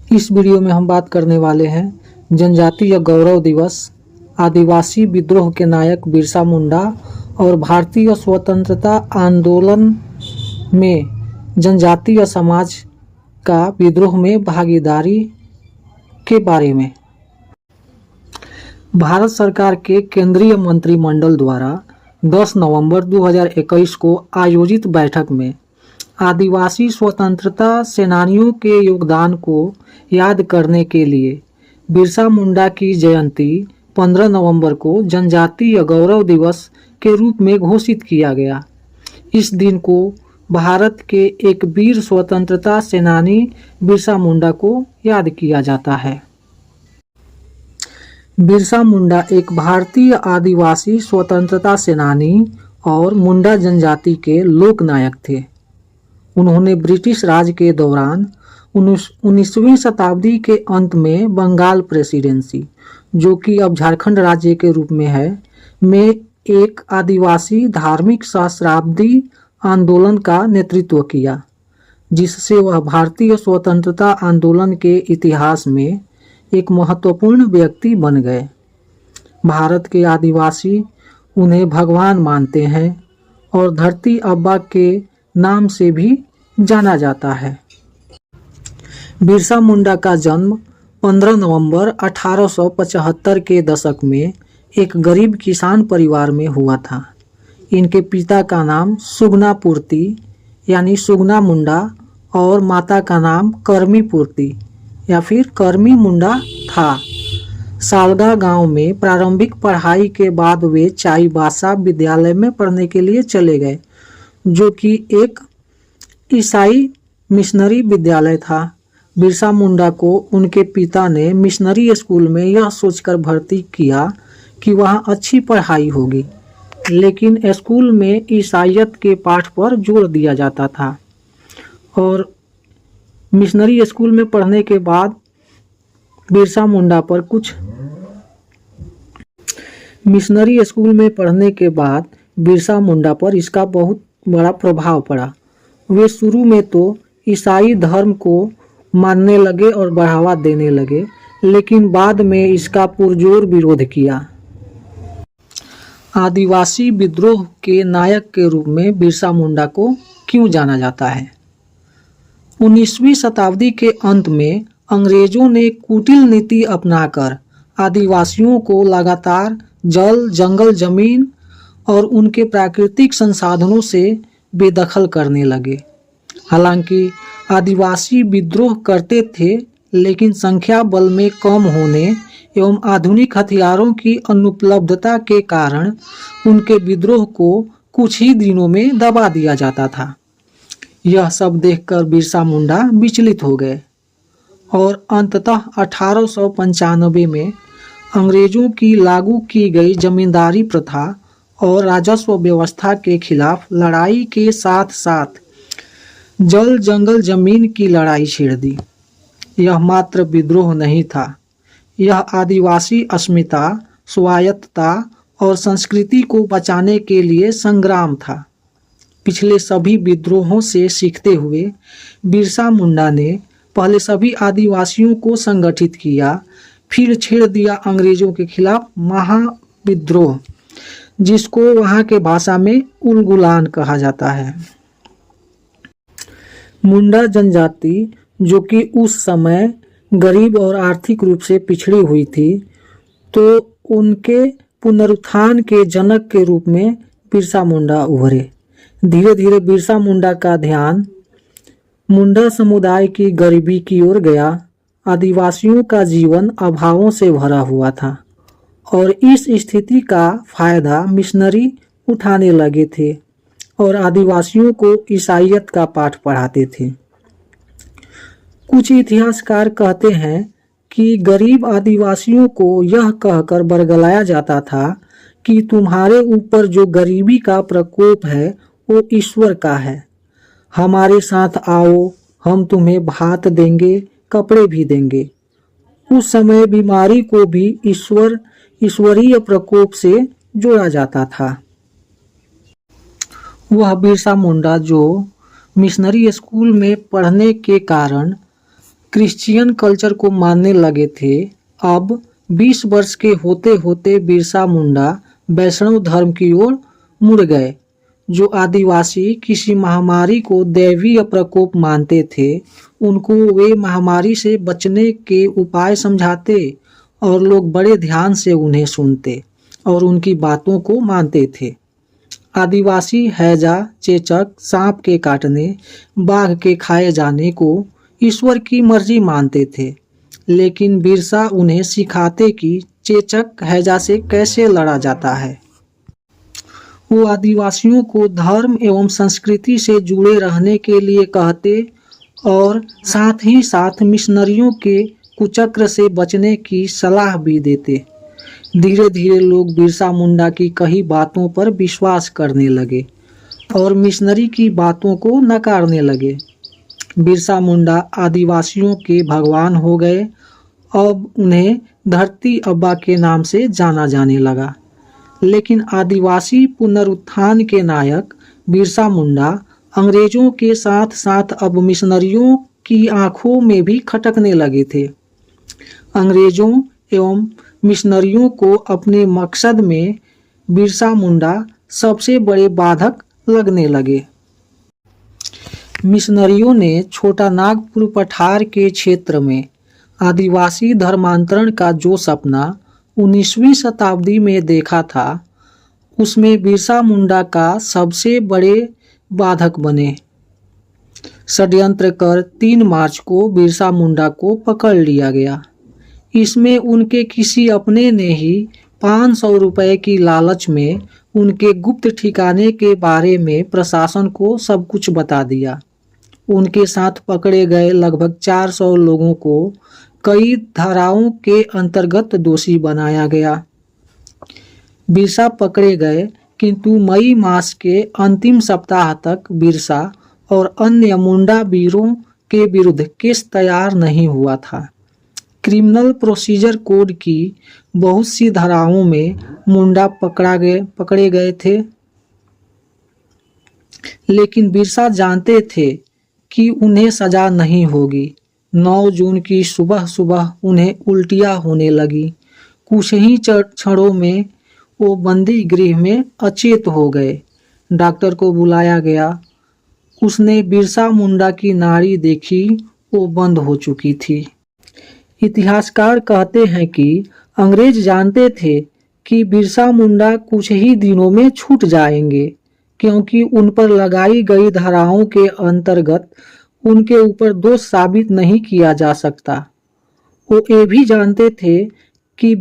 इस वीडियो में हम बात करने वाले हैं जनजातीय गौरव दिवस, आदिवासी विद्रोह के नायक बिरसा मुंडा और भारतीय स्वतंत्रता आंदोलन में जनजातीय समाज का विद्रोह में भागीदारी के बारे में। भारत सरकार के केंद्रीय मंत्रिमंडल द्वारा 10 नवंबर 2021 को आयोजित बैठक में आदिवासी स्वतंत्रता सेनानियों के योगदान को याद करने के लिए बिरसा मुंडा की जयंती 15 नवंबर को जनजातीय गौरव दिवस के रूप में घोषित किया गया। इस दिन को भारत के एक वीर स्वतंत्रता सेनानी बिरसा मुंडा को याद किया जाता है। बिरसा मुंडा एक भारतीय आदिवासी स्वतंत्रता सेनानी और मुंडा जनजाति के लोक नायक थे। उन्होंने ब्रिटिश राज के दौरान 19वीं शताब्दी के अंत में बंगाल प्रेसिडेंसी, जो कि अब झारखंड राज्य के रूप में है, में एक आदिवासी धार्मिक सहस्राब्दी आंदोलन का नेतृत्व किया, जिससे वह भारतीय स्वतंत्रता आंदोलन के इतिहास में एक महत्वपूर्ण व्यक्ति बन गए। भारत के आदिवासी उन्हें भगवान मानते हैं और धरती अब्बा के नाम से भी जाना जाता है। बिरसा मुंडा का जन्म 15 नवंबर 1875 के दशक में एक गरीब किसान परिवार में हुआ था। इनके पिता का नाम सुगना पूर्ति यानी सुगना मुंडा और माता का नाम कर्मी पूर्ति या फिर कर्मी मुंडा था। सालगा गांव में प्रारंभिक पढ़ाई के बाद वे चाईबासा विद्यालय में पढ़ने के लिए चले गए, जो कि एक ईसाई मिशनरी विद्यालय था। बिरसा मुंडा को उनके पिता ने मिशनरी स्कूल में यह सोचकर भर्ती किया कि वहाँ अच्छी पढ़ाई होगी, लेकिन स्कूल में ईसाईयत के पाठ पर जोर दिया जाता था और मिशनरी स्कूल में पढ़ने के बाद बिरसा मुंडा पर इसका बहुत बड़ा प्रभाव पड़ा। वे शुरू में तो ईसाई धर्म को मानने लगे और बढ़ावा देने लगे, लेकिन बाद में इसका पुरजोर विरोध किया। आदिवासी विद्रोह के नायक के रूप में बिरसा मुंडा को क्यों जाना जाता है? 19वीं शताब्दी के अंत में अंग्रेजों ने कुटिल नीति अपनाकर आदिवासियों को लगातार जल, जंगल, जमीन और उनके प्राकृतिक संसाधनों से बेदखल करने लगे। हालांकि आदिवासी विद्रोह करते थे, लेकिन संख्या बल में कम होने एवं आधुनिक हथियारों की अनुपलब्धता के कारण उनके विद्रोह को कुछ ही दिनों में दबा दिया जाता था। यह सब देखकर बिरसा मुंडा विचलित हो गए और अंततः 1895 में अंग्रेजों की लागू की गई जमींदारी प्रथा और राजस्व व्यवस्था के खिलाफ लड़ाई के साथ साथ जल, जंगल, जमीन की लड़ाई छेड़ दी। यह मात्र विद्रोह नहीं था, यह आदिवासी अस्मिता, स्वायत्तता और संस्कृति को बचाने के लिए संग्राम था। पिछले सभी विद्रोहों से सीखते हुए बिरसा मुंडा ने पहले सभी आदिवासियों को संगठित किया, फिर छेड़ दिया अंग्रेजों के खिलाफ महाविद्रोह, जिसको वहाँ के भाषा में उलगुलान कहा जाता है। मुंडा जनजाति, जो कि उस समय गरीब और आर्थिक रूप से पिछड़ी हुई थी, तो उनके पुनरुत्थान के जनक के रूप में बिरसा मुंडा उभरे। धीरे धीरे बिरसा मुंडा का ध्यान मुंडा समुदाय की गरीबी की ओर गया। आदिवासियों का जीवन अभावों से भरा हुआ था और इस स्थिति का फायदा मिशनरी उठाने लगे थे और आदिवासियों को ईसाईयत का पाठ पढ़ाते थे। कुछ इतिहासकार कहते हैं कि गरीब आदिवासियों को यह कहकर बरगलाया जाता था कि तुम्हारे ऊपर जो गरीबी का प्रकोप है वो ईश्वर का है। हमारे साथ आओ, हम तुम्हें भात देंगे, कपड़े भी देंगे। उस समय बीमारी को भी ईश्वरीय प्रकोप से जोड़ा जाता था। वह बिरसा मुंडा जो मिशनरी स्कूल में पढ़ने के कारण क्रिश्चियन कल्चर को मानने लगे थे। अब 20 वर्ष के होते होते बिरसा मुंडा वैष्णव धर्म की ओर मुड़ गए। जो आदिवासी किसी महामारी को दैवीय प्रकोप मानते थे, उनको वे महामारी से बचने के उपाय समझाते और लोग बड़े ध्यान से उन्हें सुनते और उनकी बातों को मानते थे। आदिवासी हैजा, चेचक, सांप के काटने, बाघ के खाए जाने को ईश्वर की मर्जी मानते थे, लेकिन बिरसा उन्हें सिखाते कि चेचक हैजा से कैसे लड़ा जाता है। वो आदिवासियों को धर्म एवं संस्कृति से जुड़े रहने के लिए कहते और साथ ही साथ मिशनरियों के कुचक्र से बचने की सलाह भी देते। धीरे धीरे लोग बिरसा मुंडा की कही बातों पर विश्वास करने लगे और मिशनरी की बातों को नकारने लगे। बिरसा मुंडा आदिवासियों के भगवान हो गए। अब उन्हें धरती अब्बा के नाम से जाना जाने लगा। लेकिन आदिवासी पुनरुत्थान के नायक बिरसा मुंडा अंग्रेजों के साथ साथ अब मिशनरियों की आंखों में भी खटकने लगे थे। अंग्रेजों एवं मिशनरियों को अपने मकसद में बिरसा मुंडा सबसे बड़े बाधक लगने लगे। मिशनरियों ने छोटा नागपुर पठार के क्षेत्र में आदिवासी धर्मांतरण का जो सपना 19वीं शताब्दी में देखा था, उसमें बिरसा मुंडा का सबसे बड़े बाधक बने। षड्यंत्र कर 3 मार्च को बिरसा मुंडा को पकड़ लिया गया। इसमें उनके किसी अपने ने ही 500 रुपए की लालच में उनके गुप्त ठिकाने के बारे में प्रशासन को सब कुछ बता दिया। उनके साथ पकड़े गए लगभग 400 लोगों को कई धाराओं के अंतर्गत दोषी बनाया गया। बिरसा पकड़े गए, किंतु मई मास के अंतिम सप्ताह तक बिरसा और अन्य मुंडा वीरों के विरुद्ध केस तैयार नहीं हुआ था। क्रिमिनल प्रोसीजर कोड की बहुत सी धाराओं में मुंडा पकड़े गए थे, लेकिन बिरसा जानते थे कि उन्हें सजा नहीं होगी। 9 जून की सुबह सुबह उन्हें उल्टियाँ होने लगी। कुछ ही क्षणों में वो बंदी गृह में अचेत हो गए। डॉक्टर को बुलाया गया। उसने बिरसा मुंडा की नाड़ी देखी, वो बंद हो चुकी थी। इतिहासकार कहते हैं कि अंग्रेज जानते थे कि बिरसा मुंडा कुछ ही दिनों में छूट जाएंगे, क्योंकि उन पर लगाई गई धाराओं के अंतर्गत उनके ऊपर दोष साबित नहीं किया जा सकता। वो ये भी जानते थे कि